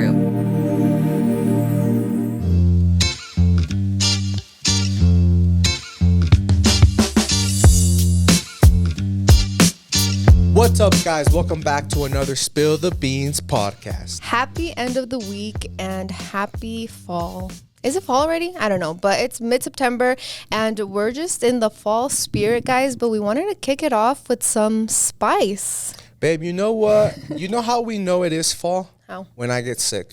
group. What's up, guys? Welcome back to another Spill the Beans podcast. Happy end of the week and happy fall. Is it fall already? I don't know, but it's mid-September and we're just in the fall spirit, guys, but we wanted to kick it off with some spice. Babe, you know what? You know how we know it is fall? How? When I get sick.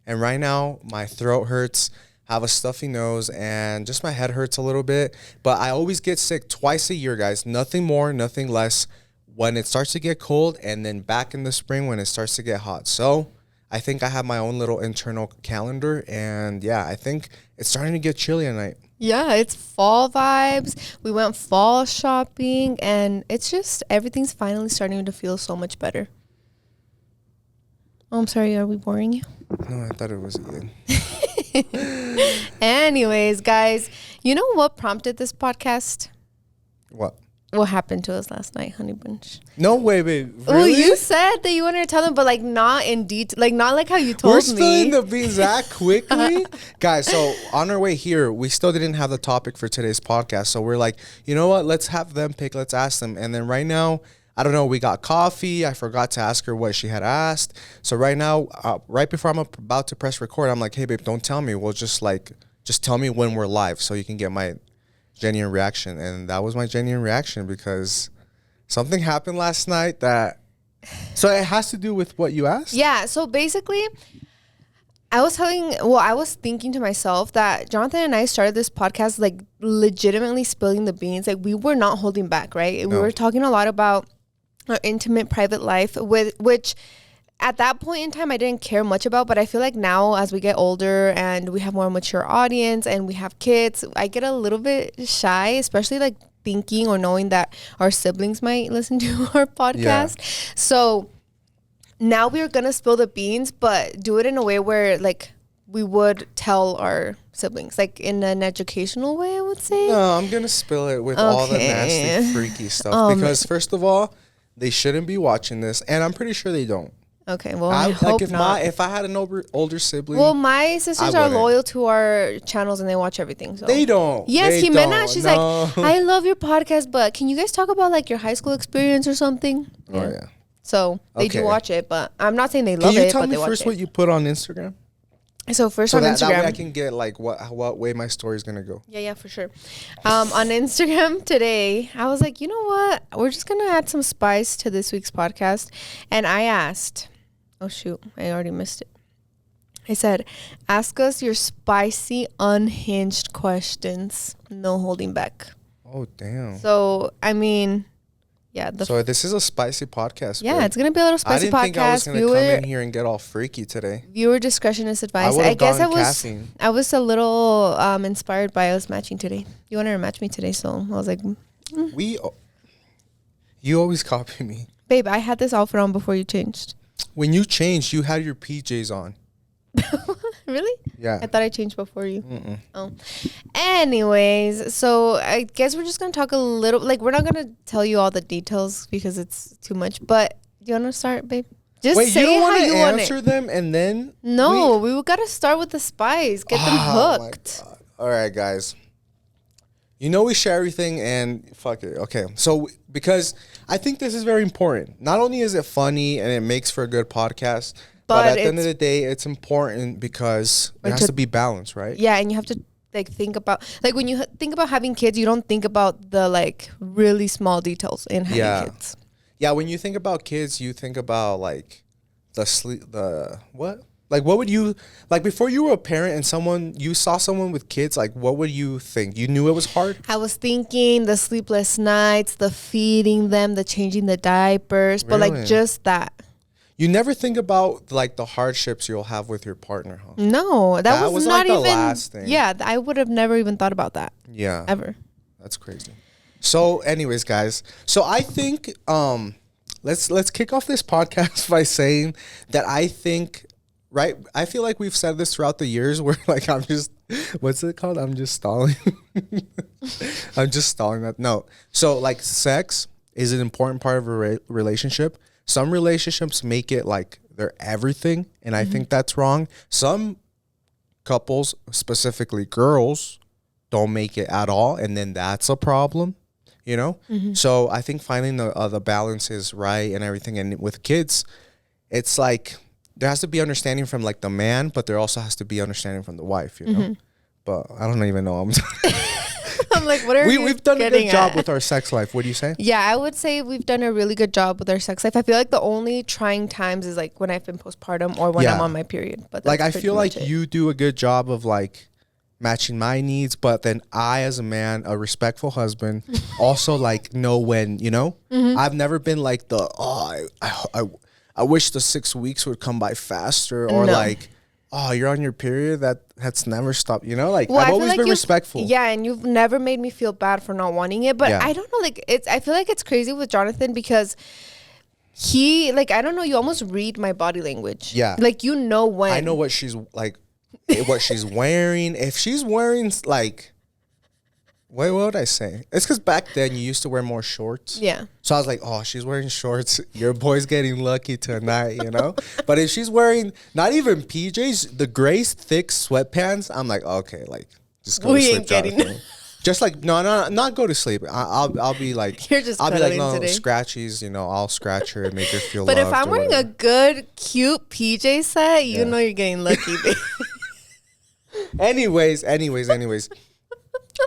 And right now, my throat hurts, I have a stuffy nose, and just my head hurts a little bit. But I always get sick twice a year, guys. Nothing more, nothing less. When it starts to get cold, and then back in the spring when it starts to get hot. So I think I have my own little internal calendar, and yeah, I think it's starting to get chilly at night. Yeah, it's fall vibes. We went fall shopping, and it's just everything's finally starting to feel so much better. Oh, I'm sorry. Are we boring you? No, I thought it was Ian. Anyways, guys, you know what prompted this podcast? What? What happened to us last night, honey bunch? No way, babe. Really? Well, you said that you wanted to tell them, but like not in detail, like not like how you told me. We're spilling the beans that quickly. Guys, so on our way here, we still didn't have the topic for today's podcast. So we're like, you know what? Let's have them pick. Let's ask them. And then right now, I don't know, we got coffee. I forgot to ask her what she had asked. So right now, right before I'm about to press record, I'm like, hey, babe, don't tell me. We'll just tell me when we're live so you can get my genuine reaction. And that was my genuine reaction because something happened last night so it has to do with what you asked? Yeah, so basically I was thinking to myself that Jonathan and I started this podcast like legitimately spilling the beans. Like we were not holding back, right? No. We were talking a lot about our intimate private life, which at that point in time I didn't care much about, but I feel like now as we get older and we have more mature audience and we have kids, I get a little bit shy, especially like thinking or knowing that our siblings might listen to our podcast. Yeah. So now we're gonna spill the beans, but do it in a way where like we would tell our siblings, like in an educational way, I would say. No, I'm gonna spill it with all the nasty, freaky stuff because first of all, they shouldn't be watching this, and I'm pretty sure they don't. Okay, well, I hope not. If I had an older sibling. Well, my sisters are loyal to our channels and they watch everything. So. They don't. Yes, Jimena, she's like, I love your podcast, but can you guys talk about like your high school experience or something? Yeah. Oh, yeah. So they do watch it, but I'm not saying they love it, but they watch it. Can you tell me first what you put on Instagram? So first on Instagram. That way I can get like what way my story's going to go. Yeah, for sure. On Instagram today, I was like, you know what? We're just going to add some spice to this week's podcast. And I asked... Oh, shoot. I already missed it. I said, ask us your spicy, unhinged questions. No holding back. Oh, damn. So, I mean, yeah. So, this is a spicy podcast. Yeah, it's going to be a little spicy podcast. I didn't think I was going to come in here and get all freaky today. Viewer discretion is advised. I guess I was a little inspired by us matching today. You wanted to match me today, so I was like. You always copy me. Babe, I had this outfit on before you changed. When you changed, you had your PJs on. Really? Yeah. I thought I changed before you. Mm-mm. Oh. Anyways, so I guess we're just going to talk a little, like we're not going to tell you all the details because it's too much, but do you want to start, babe? Just Wait, say you don't how you want to answer them and then? No, we got to start with the spice. Get them hooked. My God. All right, guys. You know we share everything and fuck it. Okay, so because I think this is very important. Not only is it funny and it makes for a good podcast, but at the end of the day, it's important because it has to be balanced, right? Yeah, and you have to like think about like when you think about having kids, you don't think about the like really small details in having kids. Yeah, when you think about kids, you think about like the what? Like, what would you, like, before you were a parent and you saw someone with kids, like, what would you think? You knew it was hard? I was thinking the sleepless nights, the feeding them, the changing the diapers, but, like, just that. You never think about, like, the hardships you'll have with your partner, huh? No, that was not like even, the last thing. Yeah, I would have never even thought about that. Yeah. Ever. That's crazy. So, anyways, guys, so I think, let's kick off this podcast by saying that I think... Right, I feel like we've said this throughout the years where like what's it called? I'm just stalling. I'm just stalling that. No, so like sex is an important part of a relationship. Some relationships make it like they're everything. And I think that's wrong. Some couples, specifically girls, don't make it at all. And then that's a problem, you know? So I think finding the balance is right and everything. And with kids, it's like there has to be understanding from like the man, but there also has to be understanding from the wife, you know? But I don't even know. I'm like, what are we've done a good job with our sex life. What do you say? Yeah, I would say we've done a really good job with our sex life. I feel like the only trying times is like when I've been postpartum or when I'm on my period. But like I feel like you do a good job of like matching my needs, but then I, as a man, a respectful husband, also like know when, you know. I've never been like I wish the 6 weeks would come by faster, or like, oh, you're on your period. That's never stopped. You know, like I've always been respectful. Yeah, and you've never made me feel bad for not wanting it. But I don't know, like I feel like it's crazy with Jonathan because he, like, I don't know, you almost read my body language. Yeah. Like, you know when. I know what she's like, what she's wearing. If she's wearing like, what would I say? It's because back then you used to wear more shorts. Yeah. So I was like, oh, she's wearing shorts. Your boy's getting lucky tonight, you know? But if she's wearing not even PJs, the gray thick sweatpants, I'm like, okay, like, just go to sleep. Ain't getting just like, no, not go to sleep. I'll be like, you're just I'll be like, no, today. Scratchies, you know, I'll scratch her and make her feel But loved. if I'm wearing a good, cute PJ set, you know you're getting lucky, babe. Anyways.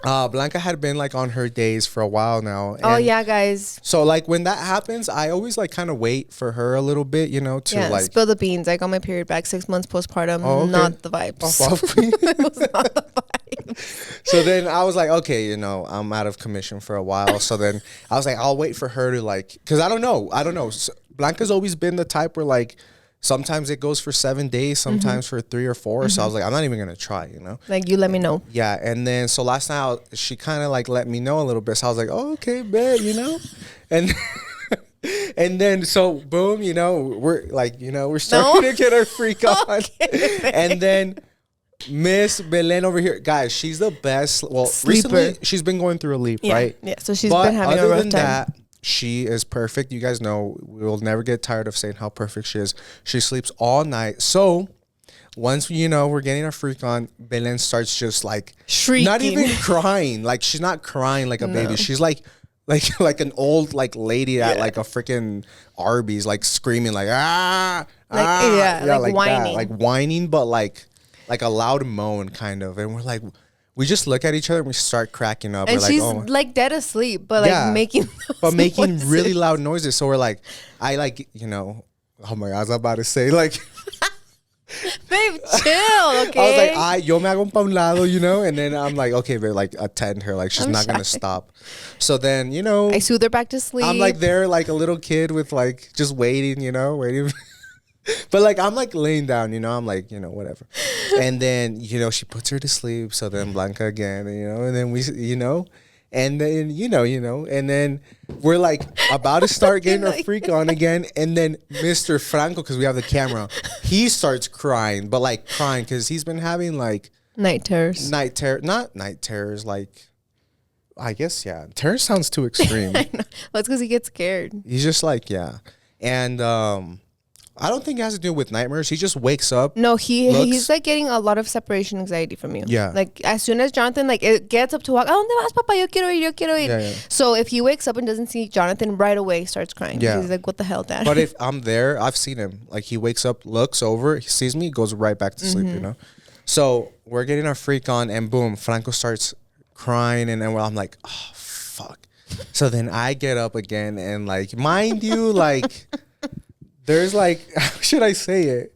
Blanca had been like on her days for a while now. Oh yeah, guys. So like when that happens, I always like kind of wait for her a little bit, you know, to like spill the beans. I got my period back 6 months postpartum. Oh, okay. Not the vibes. It was not the vibes. So then I was like, okay, you know, I'm out of commission for a while. So then I was like, I'll wait for her to like, because I don't know. So Blanca's always been the type where like sometimes it goes for 7 days, sometimes for 3 or 4. So I was like, I'm not even gonna try, you know. Like, you let me know. Yeah, and then so last night she kind of like let me know a little bit. So I was like, oh, okay, bet, you know, and and then so boom, you know, we're like, you know, we're starting to get our freak on, and then Miss Belen over here, guys, she's the best. Well, Sleeper. Recently she's been going through a leap, right? Yeah, so she's been having a rough time. That, she is perfect. You guys know we will never get tired of saying how perfect she is. She sleeps all night. So once, you know, we're getting our freak on, Belen starts just like shrieking. Not even crying. Like she's not crying like a baby. She's like an old like lady at like a freaking Arby's, like screaming like like whining. that. Like whining, but like a loud moan kind of. And we're like, we just look at each other and we start cracking up. And we're she's like, like dead asleep, but like making really loud noises. So we're like, I like, you know, oh my God, I was about to say like, babe, chill, okay? I was like, yo me hago pa un lado, you know? And then I'm like, okay, but like attend her. Like she's not going to stop. So then, you know. I soothe her back to sleep. I'm like there like a little kid with like just waiting, you know, waiting. But like I'm like laying down, you know, I'm like, you know, whatever. And then, you know, she puts her to sleep. So then Blanca again, you know, and then we, you know, and then, you know, and then we're like about to start getting our freak on again. And then Mr. Franco, because we have the camera, he starts crying, but like crying because he's been having like night terrors. Not night terrors, like, I guess, yeah. Terror sounds too extreme. I know. Well, it's because he gets scared. He's just like, yeah. And, I don't think it has to do with nightmares. He just wakes up. No, he's like getting a lot of separation anxiety from you. Yeah. Like as soon as Jonathan like it gets up to walk, ¿a dónde vas, papá? Yo quiero ir. Yeah. So if he wakes up and doesn't see Jonathan right away, starts crying. Yeah. He's like, what the hell, Dad? But if I'm there, I've seen him. Like he wakes up, looks over, he sees me, goes right back to sleep, you know? So we're getting our freak on and boom, Franco starts crying and then I'm like, oh, fuck. So then I get up again and like, mind you, like... There's like, how should I say it?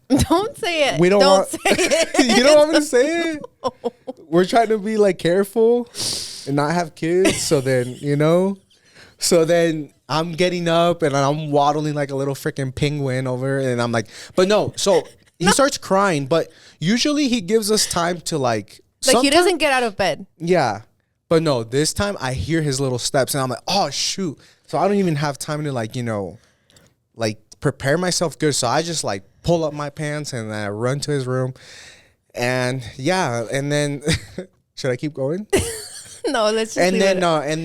Don't say it. We don't say it. You don't want me to say it? No. We're trying to be like careful and not have kids. So then, you know, so then I'm getting up and I'm waddling like a little freaking penguin over and I'm like, but no. So he starts crying, but usually he gives us time to like he doesn't get out of bed. Yeah. But no, this time I hear his little steps and I'm like, oh, shoot. So I don't even have time to like, you know, like prepare myself good. So I just like pull up my pants and then I run to his room. And yeah, and then should I keep going? No, let's just and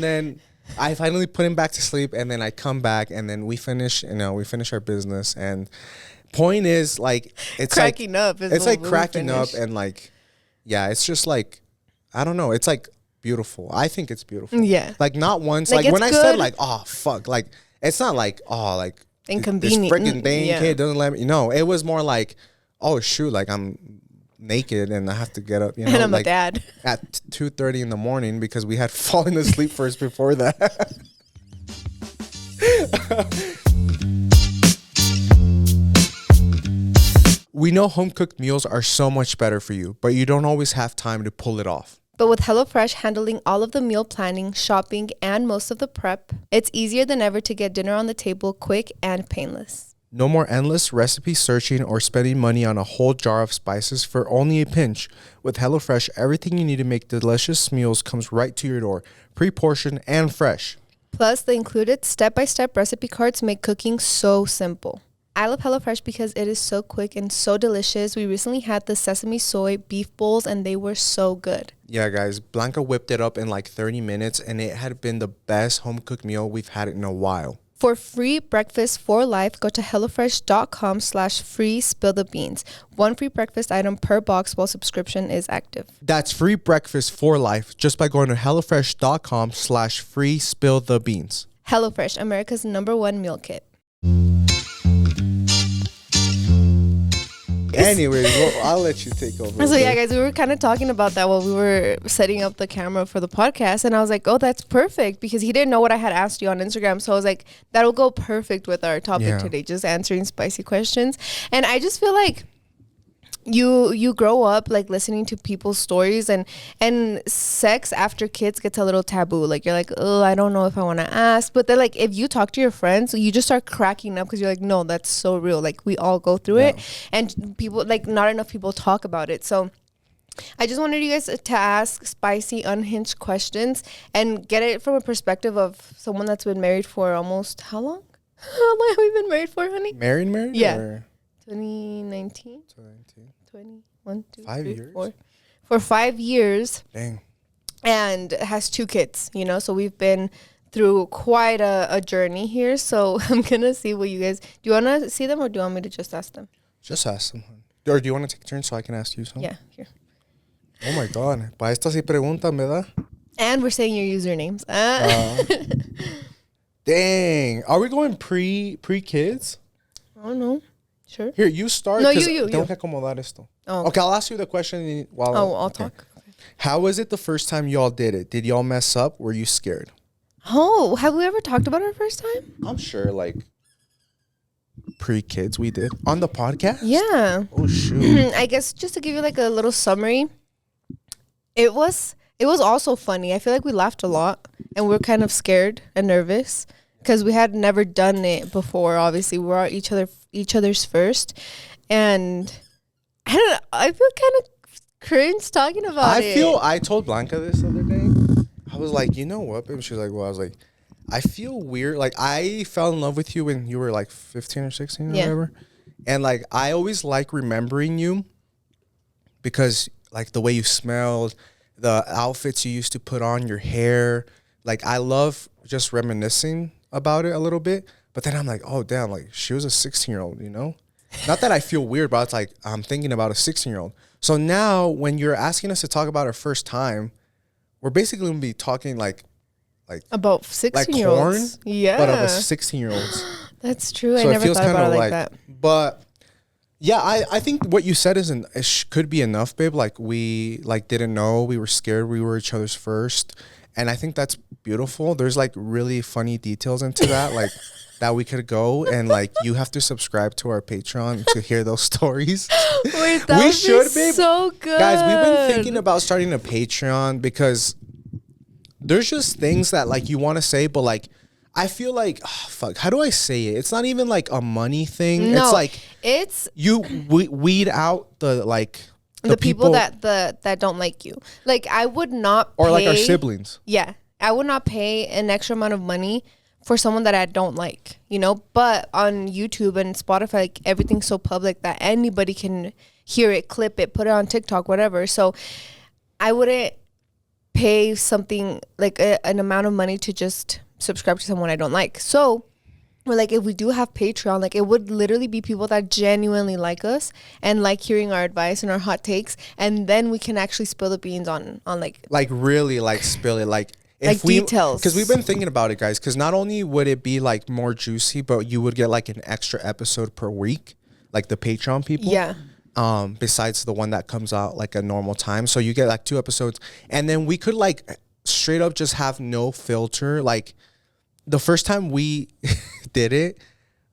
then I finally put him back to sleep and then I come back and then we finish our business and Point is, like, it's cracking like, up. it's like cracking up and like, yeah, it's just like, I don't know. It's like beautiful. I think it's beautiful. Yeah. Like not once, Like, like when it's I said good. like, oh fuck, like it's not like, oh, like this Inconvenient. freaking thing Yeah. kid doesn't let me. No, it was more like, oh shoot, like I'm naked and I have to get up, you know, And I'm like a dad. at 2:30 in the morning because we had fallen asleep first before that. We know home cooked meals are so much better for you, but you don't always have time to pull it off. But with HelloFresh handling all of the meal planning, shopping, and most of the prep, it's easier than ever to get dinner on the table quick and painless. No more endless recipe searching or spending money on a whole jar of spices for only a pinch. With HelloFresh, everything you need to make delicious meals comes right to your door, pre-portioned and fresh. Plus, the included step-by-step recipe cards make cooking so simple. I love HelloFresh because it is so quick and so delicious. We recently had the sesame soy beef bowls and they were so good. Yeah, guys, Blanca whipped it up in like 30 minutes and it had been the best home cooked meal we've had in a while. For free breakfast for life, go to HelloFresh.com/free spill the beans. One free breakfast item per box while subscription is active. That's free breakfast for life just by going to HelloFresh.com/free spill the beans. HelloFresh, America's #1 meal kit. Anyways, well, I'll let you take over. So yeah, guys, we were kind of talking about that while we were setting up the camera for the podcast, and I was like, oh, that's perfect, because he didn't know what I had asked you on Instagram, so I was like, that'll go perfect with our topic today, just answering spicy questions. And I just feel like you grow up like listening to people's stories, and sex after kids gets a little taboo. Like you're like, oh, I don't know if I want to ask, but then like if you talk to your friends, you just start cracking up because you're like, no, that's so real. Like we all go through it, and people, like, not enough people talk about it. So I just wanted you guys to ask spicy, unhinged questions and get it from a perspective of someone that's been married for almost how long? How long have we been married for, honey? Married? Yeah. Or? 2019. 21, 2, 5 3, years? 4. For 5 years. Dang. And has 2 kids, you know, so we've been through quite a journey here. So I'm gonna see what you guys, do you want to see them or do you want me to just ask them? Just ask them. Or do you want to take turns so I can ask you something? Yeah, here. Oh my God. Pa esta sí preguntan, ¿verdad? And we're saying your usernames. Dang. Are we going pre-kids? I don't know. Sure. Here, you start. No, 'cause you. Tengo que acomodar esto. Oh. Okay, I'll ask you the question while. Oh, I'll talk. Okay. How was it the first time y'all did it? Did y'all mess up? Were you scared? Oh, have we ever talked about our first time? I'm sure, like, pre-kids we did. On the podcast? Yeah. Oh, shoot. I guess just to give you like a little summary, it was also funny. I feel like we laughed a lot and we were kind of scared and nervous because we had never done it before. Obviously, we were each other's first, and I don't know. I feel kind of cringe talking about it. I told Blanca this the other day. I was like, you know what, babe? She was like, well, I was like, I feel weird. Like, I fell in love with you when you were like 15 or 16 or whatever. And like, I always like remembering you because like the way you smelled, the outfits you used to put on, your hair. Like, I love just reminiscing about it a little bit. But then I'm like, oh, damn, like she was a 16-year-old, you know? Not that I feel weird, but it's like I'm thinking about a 16-year-old. So now when you're asking us to talk about our first time, we're basically going to be talking like about 16-year-olds. Corn, Yeah. but of a 16-year-olds. That's true. So I never it feels thought kind about of it like that. But yeah, I think what you said could be enough, babe. Like we didn't know, we were scared, we were each other's first, and I think that's beautiful. There's like really funny details into that, like that we could go and like you have to subscribe to our Patreon to hear those stories. Wait, that would be babe. so good, Guys. We've been thinking about starting a Patreon because there's just things that like you want to say, but like I feel like fuck. How do I say it? It's not even like a money thing. No, it's like it's you weed out the like the people that don't like you. Like I would not pay, or like our siblings. Yeah, I would not pay an extra amount of money for someone that I don't like, you know. But on YouTube and Spotify, like everything's so public that anybody can hear it, clip it, put it on TikTok, whatever. So I wouldn't pay something like an amount of money to just subscribe to someone I don't like. So or like if we do have Patreon, like it would literally be people that genuinely like us and like hearing our advice and our hot takes, and then we can actually spill the beans on like really like spill it, like if like we, details. because we've been thinking about it, guys, because not only would it be like more juicy, but you would get like an extra episode per week, like the Patreon people. Yeah. Besides the one that comes out like a normal time, so you get like 2 episodes, and then we could like straight up just have no filter. Like the first time we did it,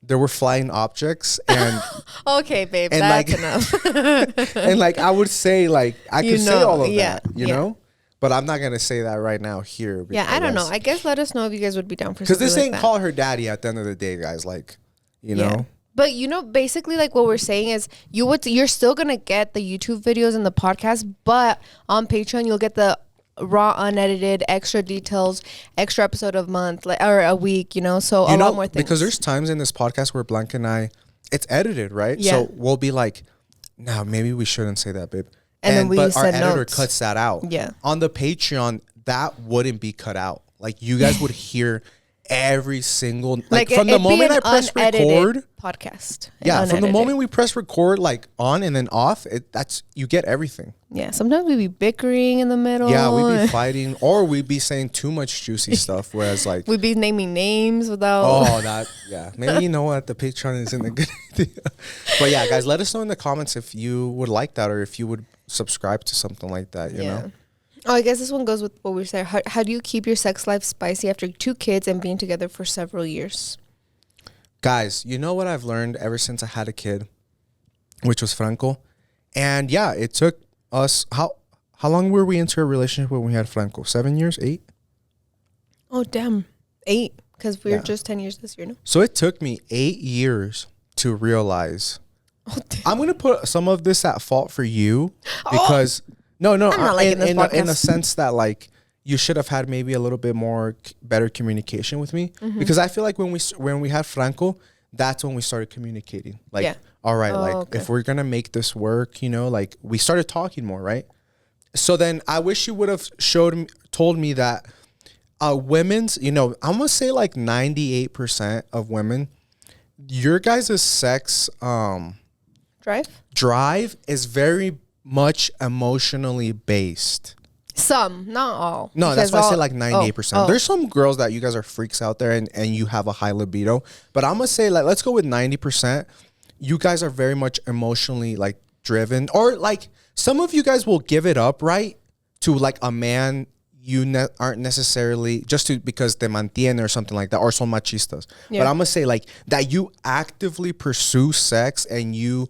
there were flying objects, and Okay, babe, and that's like enough. and like I would say, like I could say all of yeah, that, you know, but I'm not gonna say that right now here. Yeah, I don't know. I guess let us know if you guys would be down for because something this like ain't that. Call Her Daddy at the end of the day, guys. Like, you know. But you know, basically, like what we're saying is, you're still gonna get the YouTube videos and the podcast, but on Patreon you'll get the raw, unedited, extra details, extra episode of month, like, or a week. You know, so a lot more things. Because there's times in this podcast where Blanca and I, it's edited, right? Yeah. So we'll be like, "No, maybe we shouldn't say that, babe." And then but our said editor notes. cuts that out. Yeah. On the Patreon, that wouldn't be cut out. Like you guys would hear every single, like from the moment I press record podcast. Yeah, from the Unedited. moment we press record, like on and then off, you get everything. Yeah, sometimes we be bickering in the middle. Yeah, we'd be fighting, or we'd be saying too much juicy stuff. Whereas like we'd be naming names without. oh, that yeah, maybe you know what, the Patreon isn't a good idea. But yeah, guys, let us know in the comments if you would like that, or if you would subscribe to something like that. You know. Oh, I guess this one goes with what we said. How do you keep your sex life spicy after 2 kids and being together for several years? Guys, you know what I've learned ever since I had a kid, which was Franco. And yeah, it took us, how long were we into a relationship when we had Franco? 7 years, 8? Oh, damn. 8, because we're just 10 years this year, no? So it took me 8 years to realize. Oh, damn. I'm going to put some of this at fault for you because, no, I'm not liking this in podcast. a sense that like, you should have had maybe a little bit more better communication with me, because I feel like when we had Franco, that's when we started communicating. Like, all right, if we're gonna make this work, you know, like we started talking more, right? So then I wish you would have told me that women's, you know, I'm gonna say like 98% of women, your guys' sex drive is very much emotionally based. Some, not all. No, that's why I say like 98%. Oh. There's some girls that you guys are freaks out there and you have a high libido. But I'm going to say, like, let's go with 90%. You guys are very much emotionally, like, driven. Or, like, some of you guys will give it up, right? To, like, a man you aren't necessarily, just to because te mantiene or something like that. Or son machistas. Yeah. But I'm going to say, like, that you actively pursue sex and you...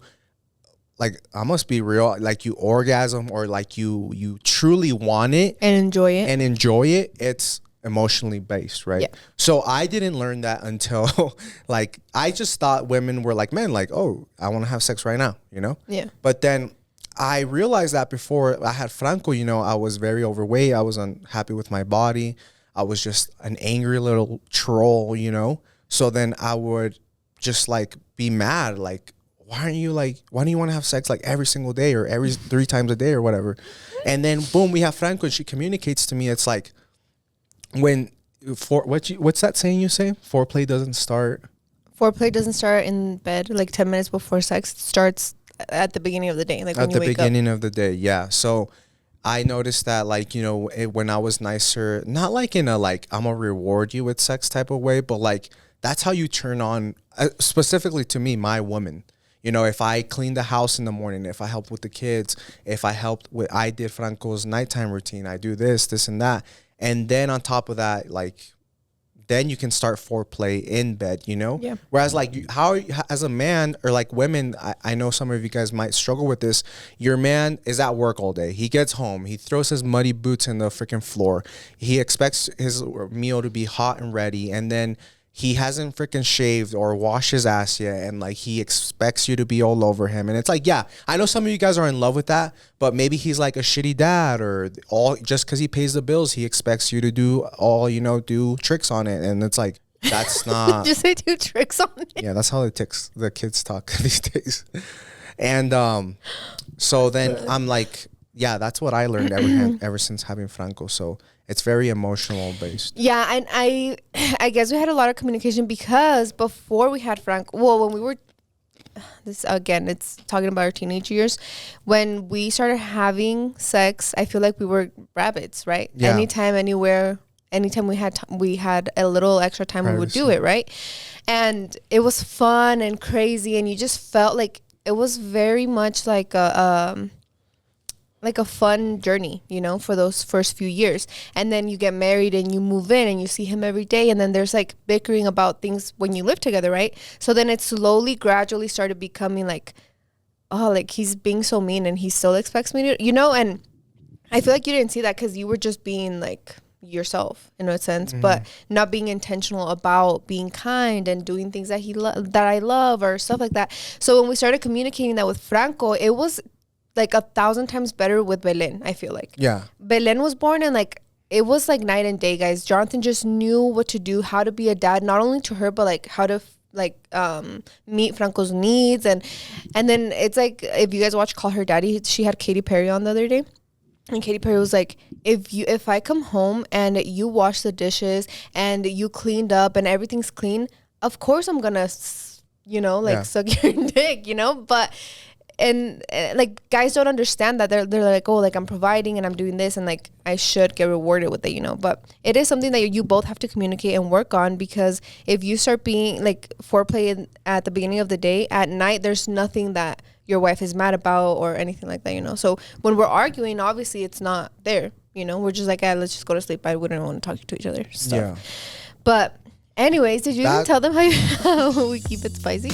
Like, I must be real, like you orgasm or like you truly want it and enjoy it. It's emotionally based, right? Yeah. So I didn't learn that until like, I just thought women were like, men, like, oh, I want to have sex right now, you know? Yeah. But then I realized that before I had Franco, you know, I was very overweight. I was unhappy with my body. I was just an angry little troll, you know? So then I would just like be mad, like, why don't you want to have sex like every single day or every 3 times a day or whatever? And then boom, we have Franco and she communicates to me. It's like what's that saying you say? Foreplay doesn't start in bed like 10 minutes before sex. It starts at the beginning of the day, like when you wake up. At the beginning of the day, yeah. So I noticed that, like, you know, when I was nicer, not like in a like I'm gonna reward you with sex type of way, but like that's how you turn on, specifically to me, my woman. You know, if I clean the house in the morning, if I help with the kids, if I did Franco's nighttime routine, I do this and that. And then on top of that, like, then you can start foreplay in bed, you know? Yeah. Whereas like as a man or like women, I know some of you guys might struggle with this. Your man is at work all day. He gets home. He throws his muddy boots in the freaking floor. He expects his meal to be hot and ready. And then he hasn't freaking shaved or washed his ass yet, and like he expects you to be all over him. And it's like, yeah, I know some of you guys are in love with that, but maybe he's like a shitty dad, or all just because he pays the bills, he expects you to do tricks on it. And it's like, that's not. Just say do tricks on it. Yeah, that's how the kids talk these days. And so then I'm like, yeah, that's what I learned ever since having Franco. So, It's very emotional based. Yeah, and I guess we had a lot of communication because before we had Frank, well, when we were, this again, it's talking about our teenage years, when we started having sex, I feel like we were rabbits, right? Yeah. Anytime, anywhere, anytime we had a little extra time, we would do it, right? And it was fun and crazy, and you just felt like it was very much like a fun journey, you know, for those first few years. And then you get married and you move in and you see him every day, and then there's like bickering about things when you live together, right? So then it slowly, gradually started becoming like, oh, like he's being so mean and he still expects me to, you know. And I feel like you didn't see that because you were just being like yourself in a sense, but not being intentional about being kind and doing things that that I love or stuff like that. So when we started communicating that with Franco, it was like 1,000 times better with Belen, I feel like. Yeah. Belen was born and like it was like night and day, guys. Jonathan just knew what to do, how to be a dad, not only to her, but like how to meet Franco's needs. And then it's like, if you guys watch Call Her Daddy, she had Katy Perry on the other day. And Katy Perry was like, if I come home and you wash the dishes and you cleaned up and everything's clean, of course I'm gonna, you know, like suck your dick, you know. But and like guys don't understand that. They're like, oh, like I'm providing and I'm doing this and like I should get rewarded with it, you know. But it is something that you both have to communicate and work on, because if you start being like foreplay at the beginning of the day, at night there's nothing that your wife is mad about or anything like that, you know. So when we're arguing, obviously it's not there, you know. We're just like, let's just go to sleep. I wouldn't want to talk to each other. Stuff. Yeah. But anyways, did you even tell them how we keep it spicy?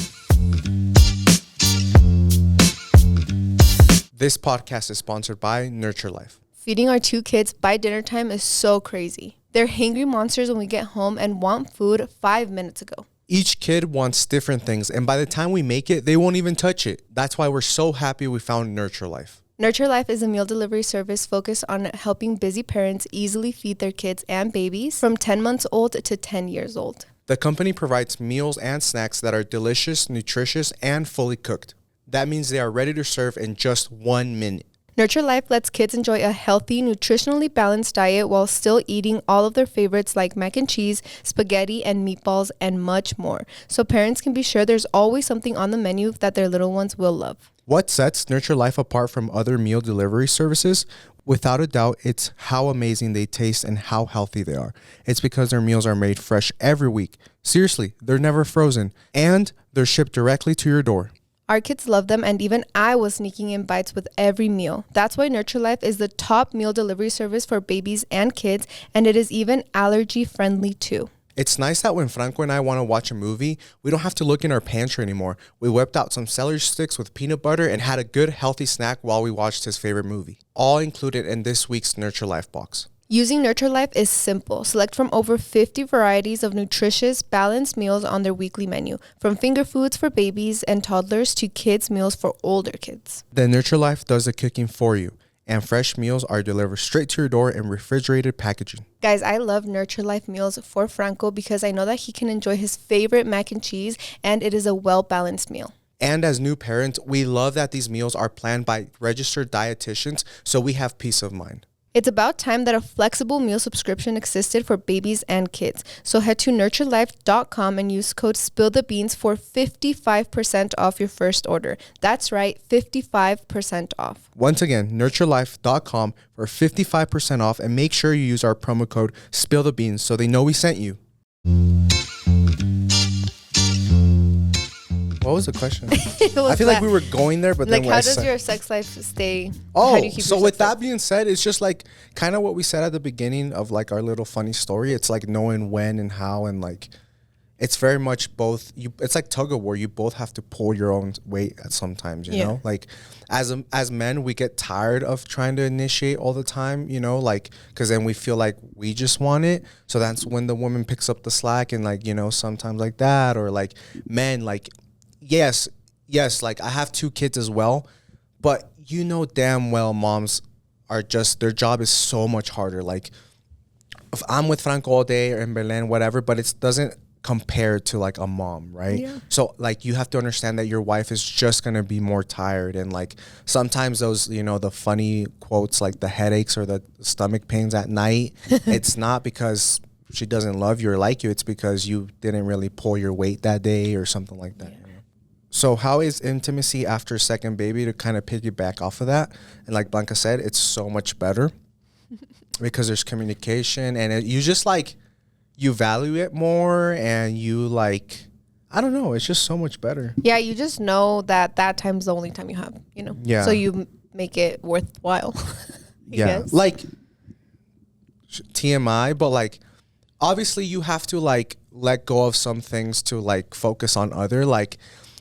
This podcast is sponsored by Nurture Life. Feeding our 2 kids by dinner time is so crazy. They're hangry monsters when we get home and want food 5 minutes ago. Each kid wants different things, and by the time we make it, they won't even touch it. That's why we're so happy we found Nurture Life. Nurture Life is a meal delivery service focused on helping busy parents easily feed their kids and babies from 10 months old to 10 years old. The company provides meals and snacks that are delicious, nutritious, and fully cooked. That means they are ready to serve in just 1 minute. Nurture Life lets kids enjoy a healthy, nutritionally balanced diet while still eating all of their favorites like mac and cheese, spaghetti, and meatballs, and much more. So parents can be sure there's always something on the menu that their little ones will love. What sets Nurture Life apart from other meal delivery services? Without a doubt, it's how amazing they taste and how healthy they are. It's because their meals are made fresh every week. Seriously, they're never frozen, and they're shipped directly to your door. Our kids love them, and even I was sneaking in bites with every meal. That's why Nurture Life is the top meal delivery service for babies and kids, and it is even allergy friendly too. It's nice that when Franco and I want to watch a movie, we don't have to look in our pantry anymore. We whipped out some celery sticks with peanut butter and had a good healthy snack while we watched his favorite movie. All included in this week's Nurture Life box. Using Nurture Life is simple. Select from over 50 varieties of nutritious, balanced meals on their weekly menu, from finger foods for babies and toddlers to kids' meals for older kids. Then Nurture Life does the cooking for you, and fresh meals are delivered straight to your door in refrigerated packaging. Guys, I love Nurture Life meals for Franco because I know that he can enjoy his favorite mac and cheese, and it is a well-balanced meal. And as new parents, we love that these meals are planned by registered dietitians, so we have peace of mind. It's about time that a flexible meal subscription existed for babies and kids. So head to nurturelife.com and use code SPILLTHEBEANS for 55% off your first order. That's right, 55% off. Once again, nurturelife.com for 55% off, and make sure you use our promo code SPILLTHEBEANS so they know we sent you. What was the question? I feel like we were going there, but like, then how does your sex life stay? Oh, so with that being said, it's just like kind of what we said at the beginning of like our little funny story. It's like knowing when and how, and like it's very much both. It's like tug of war. You both have to pull your own weight at sometimes. You know, like as men, we get tired of trying to initiate all the time. You know, like because then we feel like we just want it. So that's when the woman picks up the slack, and like, you know, sometimes like that, or like men like. Yes, like I have 2 kids as well, but you know damn well moms are just, their job is so much harder. Like if I'm with Franco all day or in Berlin, whatever, but it doesn't compared to like a mom, right? Yeah. So like you have to understand that your wife is just gonna be more tired, and like sometimes those, you know, the funny quotes like the headaches or the stomach pains at night, it's not because she doesn't love you or like you, it's because you didn't really pull your weight that day or something like that. Yeah. So how is intimacy after second baby, to kind of piggyback off of that? And like Blanca said, it's so much better because there's communication, and you just like, you value it more, and you like, I don't know, it's just so much better. Yeah, you just know that that time's the only time you have, you know? Yeah. So you make it worthwhile. I guess. Like TMI, but like obviously you have to like let go of some things to like focus on other. Like,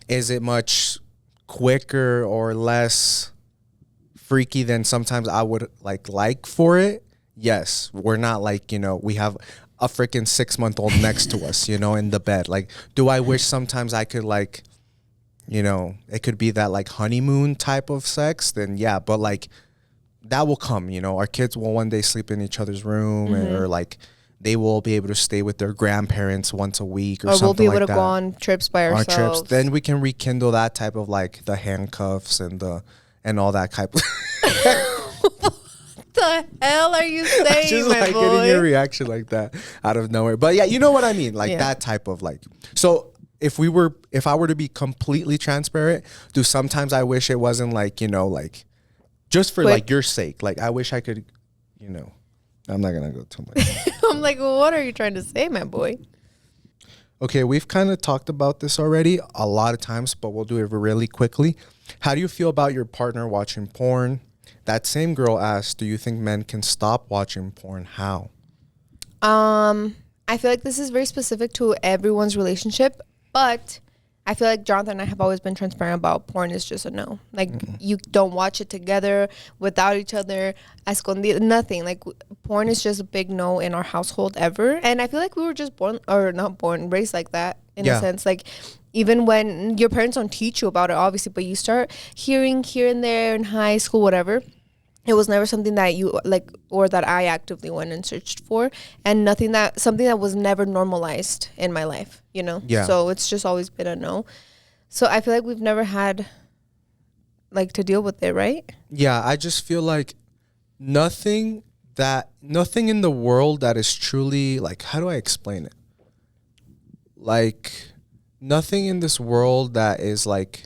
is it much quicker or less freaky than sometimes I would like for it? Yes. We're not like, you know, we have a freaking 6-month-old next to us, you know, in the bed. Like, do I wish sometimes I could like, you know, it could be that like honeymoon type of sex? Then yeah, but like that will come, you know. Our kids will one day sleep in each other's room, or like they will be able to stay with their grandparents once a week or something like that. Or we'll be able to go on trips by ourselves. Then we can rekindle that type of like the handcuffs and all that type of the hell are you saying, just my like boy? getting your reaction like that out of nowhere. But yeah, you know what I mean, like that type of like. So if I were to be completely transparent, do sometimes I wish it wasn't like, you know, like just for like your sake, like I wish I could, you know, I'm not gonna go too much. I'm like, well, what are you trying to say, my boy? Okay, we've kind of talked about this already a lot of times, but we'll do it really quickly. How do you feel about your partner watching porn? That same girl asked, do you think men can stop watching porn? How? I feel like this is very specific to everyone's relationship, but I feel like Jonathan and I have always been transparent about porn is just a no. Like, you don't watch it together, without each other, escondido, nothing. Like, porn is just a big no in our household ever. And I feel like we were just raised like that in a sense. Like, even when your parents don't teach you about it, obviously, but you start hearing here and there in high school, whatever. It was never something that you like, or that I actively went and searched for, and something that was never normalized in my life, you know? Yeah. So it's just always been a no. So I feel like we've never had like to deal with it, right? Yeah, I just feel like nothing in the world that is truly like, how do I explain it? Like, nothing in this world that is like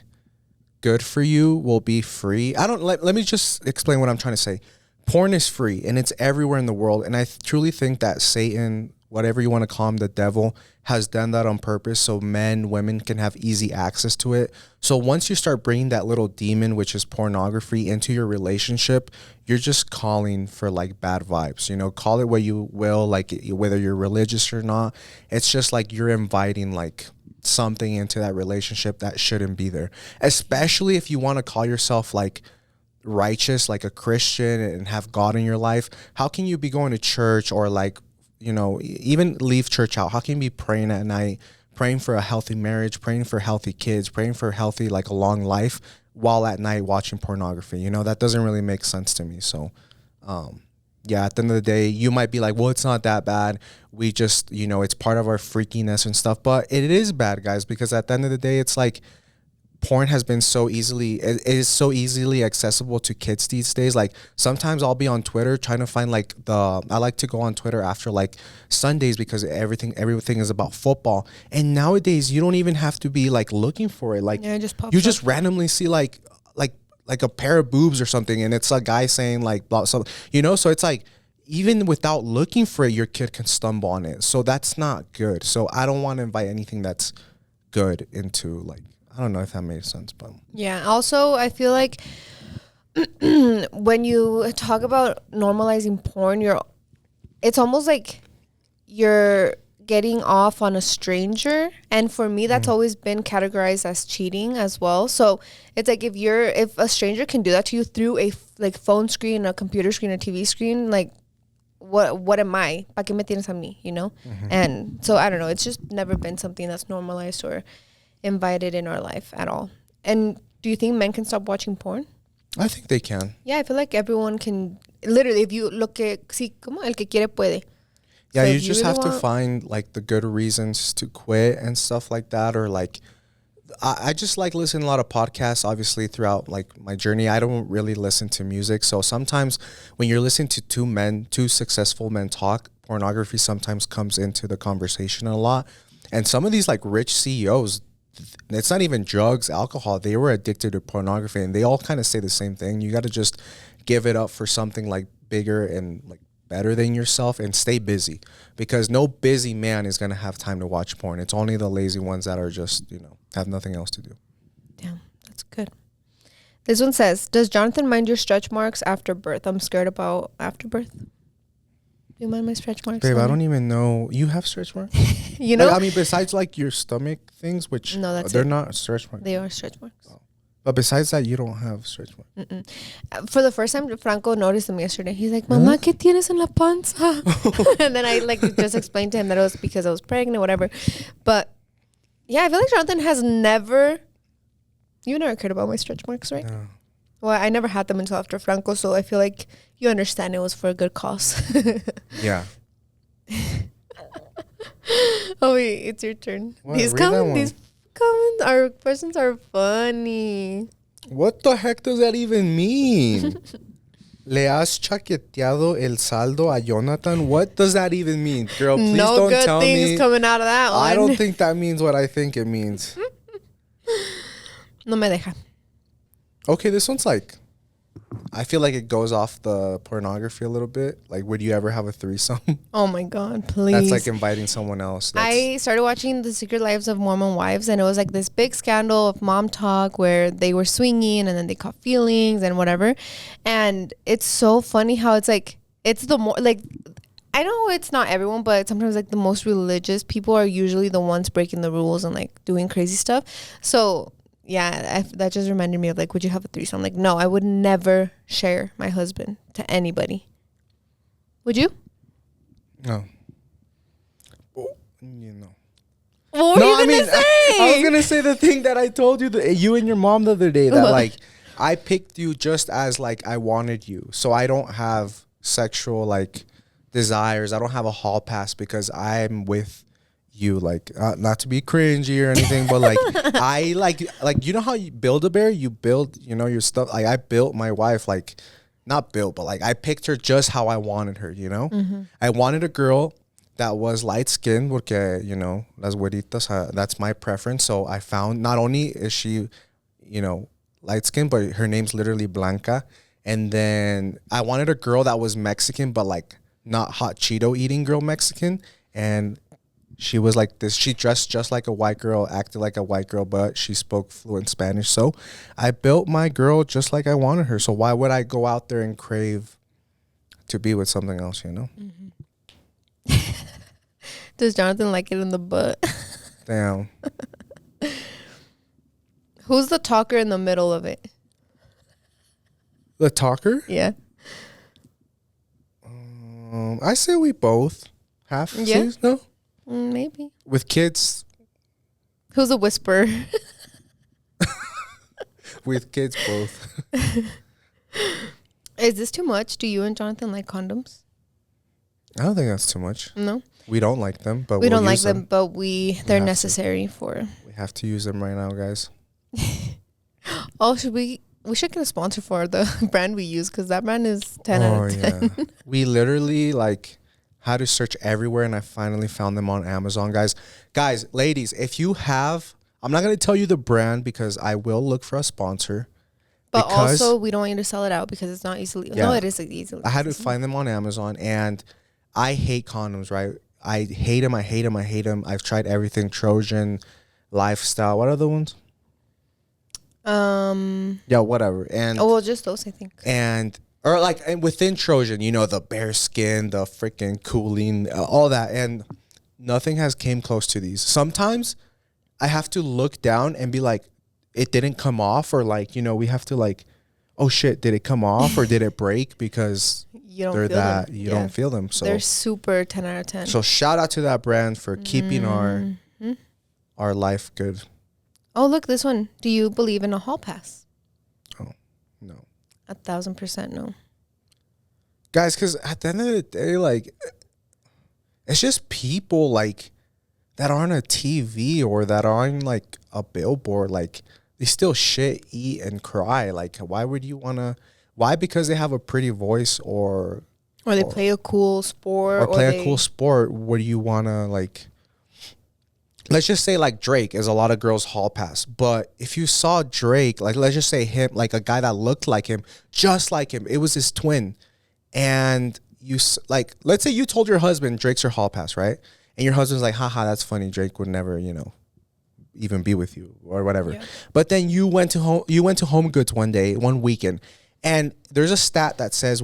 good for you will be free. Let me just explain what I'm trying to say. Porn is free and it's everywhere in the world. And I truly think that Satan, whatever you want to call him, the devil, has done that on purpose so men, women can have easy access to it. So once you start bringing that little demon, which is pornography, into your relationship, you're just calling for like bad vibes, you know, call it what you will, like whether you're religious or not. It's just like you're inviting like something into that relationship that shouldn't be there, especially if you want to call yourself like righteous, like a Christian, and have God in your life. How can you be going to church, or like, you know, even leave church out? How can you be praying at night, praying for a healthy marriage, praying for healthy kids, praying for healthy, like a long life, while at night watching pornography? You know, that doesn't really make sense to me. So yeah, at the end of the day, you might be like, well, it's not that bad. We just, you know, it's part of our freakiness and stuff. But it is bad, guys, because at the end of the day, it's like porn has been it is so easily accessible to kids these days. Like, sometimes I'll be on Twitter trying to find like I like to go on Twitter after like Sundays because everything is about football. And nowadays, you don't even have to be like looking for it. Like, it just pops you just up. randomly see like a pair of boobs or something, and it's a guy saying like blah, so, you know, so it's like even without looking for it, your kid can stumble on it. So that's not good. So I don't want to invite anything that's good into, like, I don't know if that made sense, but yeah. Also, I feel like when you talk about normalizing porn, it's almost like you're getting off on a stranger, and for me that's always been categorized as cheating as well. So it's like if a stranger can do that to you through a like phone screen, a computer screen, a TV screen, like what am I? ¿Pa qué me tienes a mí? You know? And so I don't know, it's just never been something that's normalized or invited in our life at all. And do you think men can stop watching porn? I think they can. Yeah, I feel like everyone can. Literally, if you look at, sí, como el que quiere puede. Yeah, So you if you just really have to want, find like the good reasons to quit and stuff like that, or like I just like listening to a lot of podcasts, obviously, throughout like my journey. I don't really listen to music. So sometimes when you're listening to two successful men talk, pornography sometimes comes into the conversation a lot. And some of these like rich CEOs, it's not even drugs, alcohol. They were addicted to pornography, and they all kind of say the same thing. You got to just give it up for something like bigger and like better than yourself, and stay busy, because no busy man is going to have time to watch porn. It's only the lazy ones that are just, have nothing else to do. damn, that's good. This one says, does Jonathan mind your stretch marks after birth? I'm scared about after birth. Do you mind my stretch marks? Babe, I don't even know. You have stretch marks? You know? Like, I mean, besides like your stomach things, which No, that's they're it. not stretch marks. They are stretch marks. Oh. But besides that, you don't have stretch marks. For the first time, Franco noticed them yesterday. He's like, Mama, ¿qué tienes en la panza? And then I like just explained to him that it was because I was pregnant, whatever. But yeah, I feel like Jonathan has never, you never cared about my stretch marks, right? No. Well, I never had them until after Franco, so I feel like you understand it was for a good cause. Yeah. Oh wait, it's your turn. What? These Read that comments our questions are funny. What the heck does that even mean? Le has chaqueteado el saldo a Jonathan? What does that even mean? Girl, please No don't good tell things me. coming out of that one. I don't think that means what I think it means. No me deja. Okay, this one's like, I feel like it goes off the pornography a little bit. Like, would you ever have a threesome? Oh my God, please. That's like inviting someone else. I started watching The Secret Lives of Mormon Wives, and it was like this big scandal of mom talk where they were swinging and then they caught feelings and whatever. And it's so funny how it's like, it's the more like, I know it's not everyone, but sometimes like the most religious people are usually the ones breaking the rules and like doing crazy stuff. So yeah, that just reminded me of like, would you have a threesome? Like, no, I would never share my husband to anybody. Would you? No. Well, you know. What were you gonna say? I was gonna say the thing that I told you, you and your mom the other day, that like I picked you just as like I wanted you, so I don't have sexual like desires. I don't have a hall pass because I'm with you. Like, not to be cringy or anything, but like I like you know how you build a bear, you build your stuff. Like I built my wife, like not built, but like I picked her just how I wanted her. I wanted a girl that was light skinned, porque las güeritas, that's my preference. So I found, not only is she light skinned, but her name's literally Blanca. And then I wanted a girl that was Mexican, but like not hot Cheeto eating girl Mexican. And she was like this. She dressed just like a white girl, acted like a white girl, but she spoke fluent Spanish. So I built my girl just like I wanted her. So why would I go out there and crave to be with something else, Does Jonathan like it in the butt? Damn. Who's the talker in the middle of it? The talker? Yeah. I say we both have. Yeah. No? Maybe. With kids. Who's a whisperer? With kids, both. Is this too much? Do you and Jonathan like condoms? I don't think that's too much. No. We don't like them, but We don't like use them, but they're have necessary for. We have to use them right now, guys. Oh, we should get a sponsor for the brand we use, because that brand is 10 out of 10. Yeah. We literally had to search everywhere, and I finally found them on Amazon, guys. Guys, ladies, if you have, I'm not going to tell you the brand because I will look for a sponsor. But also, we don't want you to sell it out because it's not easily. Yeah. No, it is easily. I had to find them on Amazon, and I hate condoms, right? I hate them. I hate them. I hate them. I've tried everything. Trojan, Lifestyle. What other ones? Yeah, whatever. And just those, I think. And within Trojan, the bear skin, the freaking cooling, all that, and nothing has came close to these. Sometimes I have to look down and be like, it didn't come off, or we have to oh shit, did it come off or did it break? Because you don't don't feel them. So they're super 10 out of 10. So shout out to that brand for keeping our life good. Oh, look, this one. Do you believe in a hall pass? Oh, no. 1,000% no. Guys, because at the end of the day, it's just people like that are on a TV or that are on like a billboard. Like they still shit, eat, and cry. Like why would you wanna? Why? Because they have a pretty voice or they play a cool sport, or play a cool sport. What do you wanna like? Let's just say like Drake is a lot of girls hall pass. But if you saw Drake, like let's just say him, like a guy that looked like him, just like him, it was his twin. And like, let's say you told your husband Drake's your hall pass, right? And your husband's like, haha, that's funny. Drake would never, even be with you or whatever. Yeah. But then you went to Home Goods one weekend. And there's a stat that says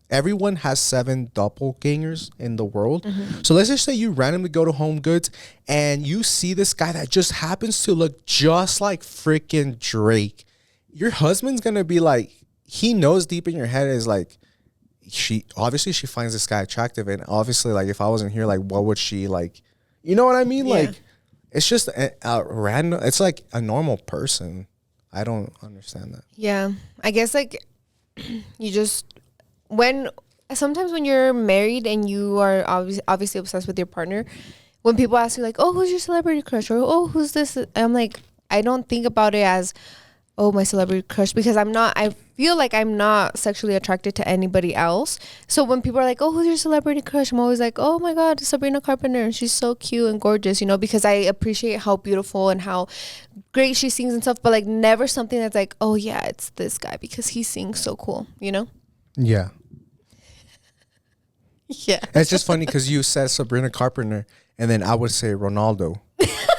everyone has 7 doppelgangers in the world. Mm-hmm. So let's just say you randomly go to Home Goods and you see this guy that just happens to look just like freaking Drake. Your husband's going to be like, he knows deep in your head is like, she finds this guy attractive. And obviously, like, if I wasn't here, like, what would she like? You know what I mean? Yeah. Like, it's just a random, it's like a normal person. I don't understand that. Yeah. I guess like sometimes when you're married and you are obviously obsessed with your partner, when people ask you like, oh, who's your celebrity crush, or oh, who's this, I'm like, I don't think about it as, oh, my celebrity crush, because I feel like I'm not sexually attracted to anybody else. So when people are like, oh, who's your celebrity crush, I'm always like, oh my God, Sabrina Carpenter, she's so cute and gorgeous, because I appreciate how beautiful and how great she sings and stuff, but like never something that's like, oh yeah, it's this guy because he sings so cool, Yeah. Yeah. It's just funny because you said Sabrina Carpenter and then I would say Ronaldo.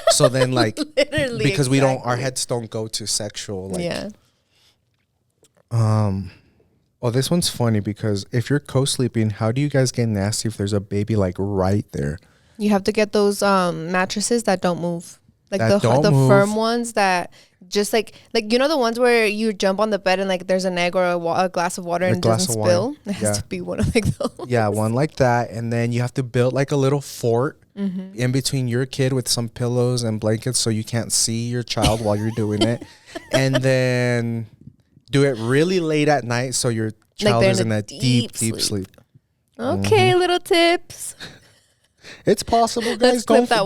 So then like, literally, because exactly. Our heads don't go to sexual. Like, yeah. Oh, this one's funny because if you're co-sleeping, how do you guys get nasty if there's a baby like right there? You have to get those mattresses that don't move. Like the firm ones that just like the ones where you jump on the bed and like there's an egg or a glass of water and it doesn't spill. It has to be one of like those. Yeah, one like that. And then you have to build like a little fort in between your kid with some pillows and blankets so you can't see your child while you're doing it. And then do it really late at night so your child is in a deep sleep. Okay, little tips. It's possible, guys. Don't be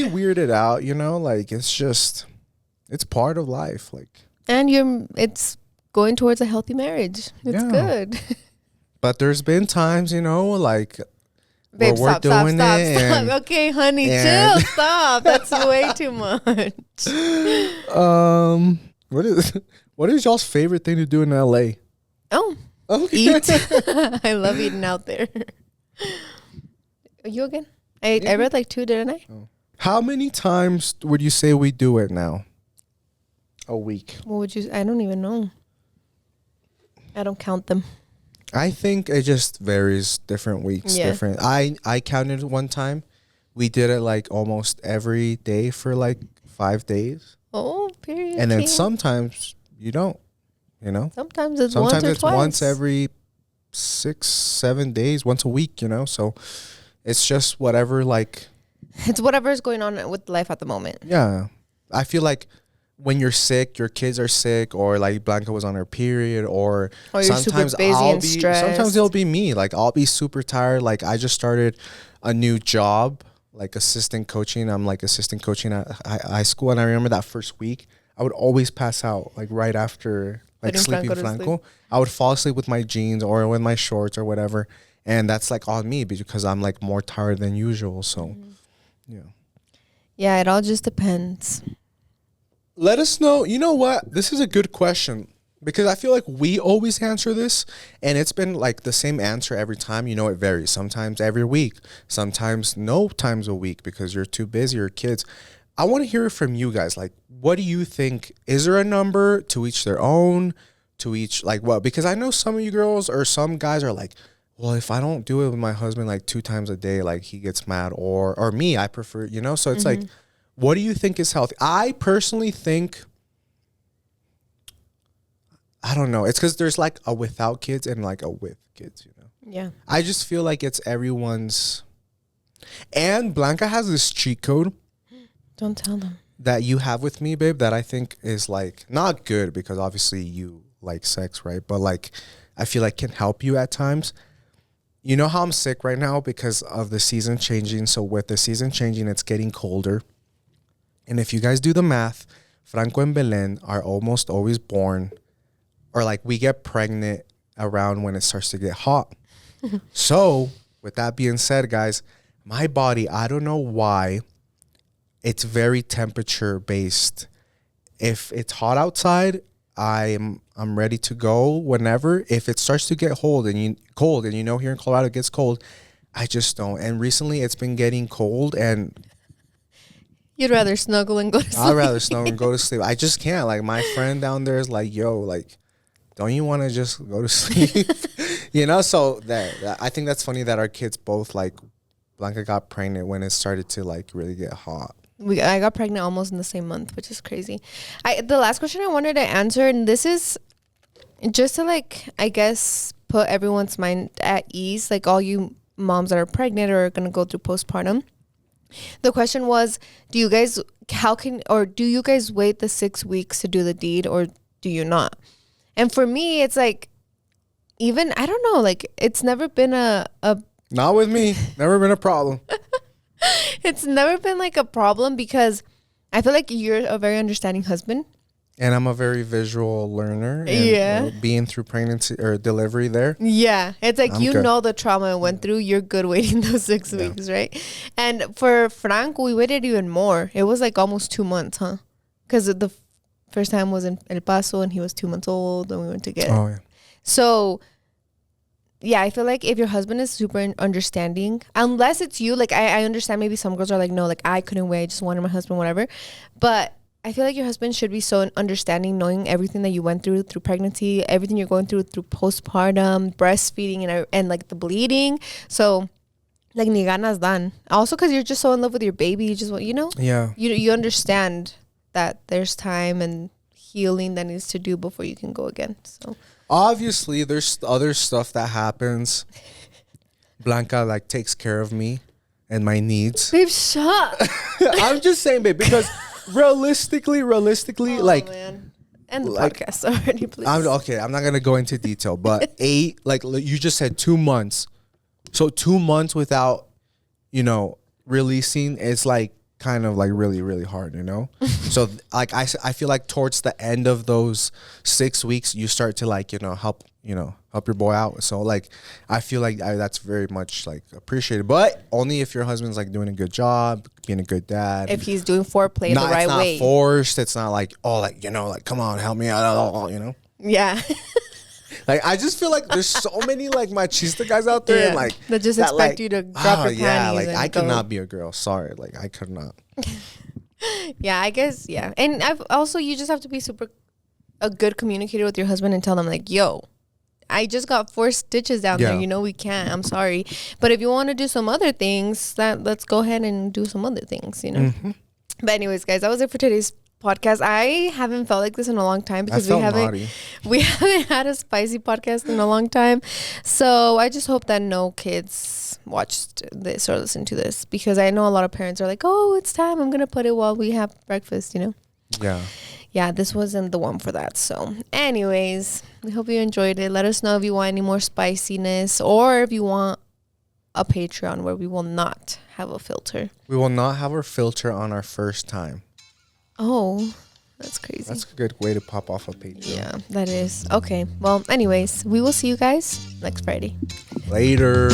weirded out, like it's part of life, like. And it's going towards a healthy marriage. It's good. But there's been times, like babe, where we're doing it. Okay, honey, chill, stop. That's way too much. What is y'all's favorite thing to do in LA? Oh, eat. I love eating out there. You again? I read like 2, didn't I? Oh. How many times would you say we do it now? A week. What would you? I don't even know. I don't count them. I think it just varies different weeks. Yeah. Different. I counted one time. We did it like almost every day for like 5 days. Oh, period. And then sometimes you don't. Sometimes it's once or twice. Once every 6-7 days, once a week. So. It's just whatever, like... It's whatever is going on with life at the moment. Yeah. I feel like when you're sick, your kids are sick, or like Blanca was on her period, or sometimes sometimes it'll be me. Like I'll be super tired. Like I just started a new job, like assistant coaching. I'm like assistant coaching at high school. And I remember that first week, I would always pass out like right after like sleeping Franco. I would fall asleep with my jeans or with my shorts or whatever. And that's like on me because I'm like more tired than usual. So, yeah. Yeah, it all just depends. Let us know. You know what? This is a good question because I feel like we always answer this and it's been like the same answer every time. It varies. Sometimes every week, sometimes no times a week because you're too busy or kids. I want to hear it from you guys. Like, what do you think? Is there a number? To each their own? To each like what? Because I know some of you girls or some guys are like, well, if I don't do it with my husband like 2 times a day, like he gets mad or me, I prefer, so it's like, what do you think is healthy? I personally think, I don't know. It's because there's like a without kids and like a with kids, Yeah. I just feel like it's everyone's. And Blanca has this cheat code. Don't tell them. That you have with me, babe, that I think is like not good because obviously you like sex, right? But like I feel like can help you at times. you know how I'm sick right now because of the season changing. So with the season changing, it's getting colder. And if you guys do the math, Franco and Belen are almost always born, or like we get pregnant around when it starts to get hot. So with that being said, guys, my body, I don't know why, it's very temperature based. If it's hot outside, I'm ready to go whenever. If it starts to get cold and you know here in Colorado it gets cold, I just don't. And recently it's been getting cold and you'd rather snuggle and go to sleep. I'd rather snuggle and go to sleep. I just can't. Like my friend down there is like, yo, like, don't you want to just go to sleep? You know, so that I think that's funny that our kids both, like, Blanca got pregnant when it started to like really get hot. I got pregnant almost in the same month, which is crazy. The last question I wanted to answer, and this is just to, like, I guess put everyone's mind at ease, like all you moms that are pregnant or are gonna go through postpartum. The question was, do you guys wait the 6 weeks to do the deed, or do you not? And for me, it's like, even, I don't know, like, it's never been a not with me. Never been a problem. It's never been like a problem because I feel like you're a very understanding husband. And I'm a very visual learner. And, being through pregnancy or delivery there. Yeah. It's like, I'm good. know the trauma I went through. You're good waiting those 6 weeks, right? And for Frank, we waited even more. It was like almost 2 months, huh? Because the first time was in El Paso and he was 2 months old and we went together. Oh, yeah. So, yeah, I feel like if your husband is super understanding, unless it's you, like I understand maybe some girls are like, no, like I couldn't wait, I just wanted my husband, whatever. But I feel like your husband should be so understanding, knowing everything that you went through pregnancy, everything you're going through postpartum, breastfeeding, and like the bleeding. So, like, ni ganas dan. Also, because you're just so in love with your baby, you just want, Yeah. You understand that there's time and healing that needs to do before you can go again. So. Obviously, there's other stuff that happens. Blanca, like, takes care of me and my needs. Babe, shut. I'm just saying, babe, because realistically, Oh, like, man. End the like, podcast already, please. I'm not going to go into detail, but like you just said 2 months. So 2 months without, releasing is like kind of like really, really hard, So like I feel like towards the end of those 6 weeks, you start to like, help your boy out. So like, I feel like that's very much like appreciated, but only if your husband's like doing a good job, being a good dad. If he's doing foreplay the right way. It's not forced. It's not like, oh, like, like, come on, help me out, Yeah. Like, I just feel like there's so many like machista guys out there, and like that just expect like, you to drop your panties. Yeah, like I could go. not be a girl. Sorry, like I could not. Yeah, I guess, yeah. And you just have to be a good communicator with your husband and tell them like, yo, I just got 4 stitches down there. We can't. I'm sorry. But if you want to do some other things, let's go ahead and do some other things, Mm-hmm. But anyways, guys, that was it for today's podcast. I haven't felt like this in a long time because we haven't had a spicy podcast in a long time. So I just hope that no kids watched this or listened to this, because I know a lot of parents are like, oh, it's time, I'm gonna put it while we have breakfast, Yeah, this wasn't the one for that. So anyways, we hope you enjoyed it. Let us know if you want any more spiciness, or if you want a Patreon where we will not have a filter. We will not have our filter on our first time. Oh, that's crazy. That's a good way to pop off a Patreon. Yeah, that is. Okay. Well, anyways, we will see you guys next Friday. Later.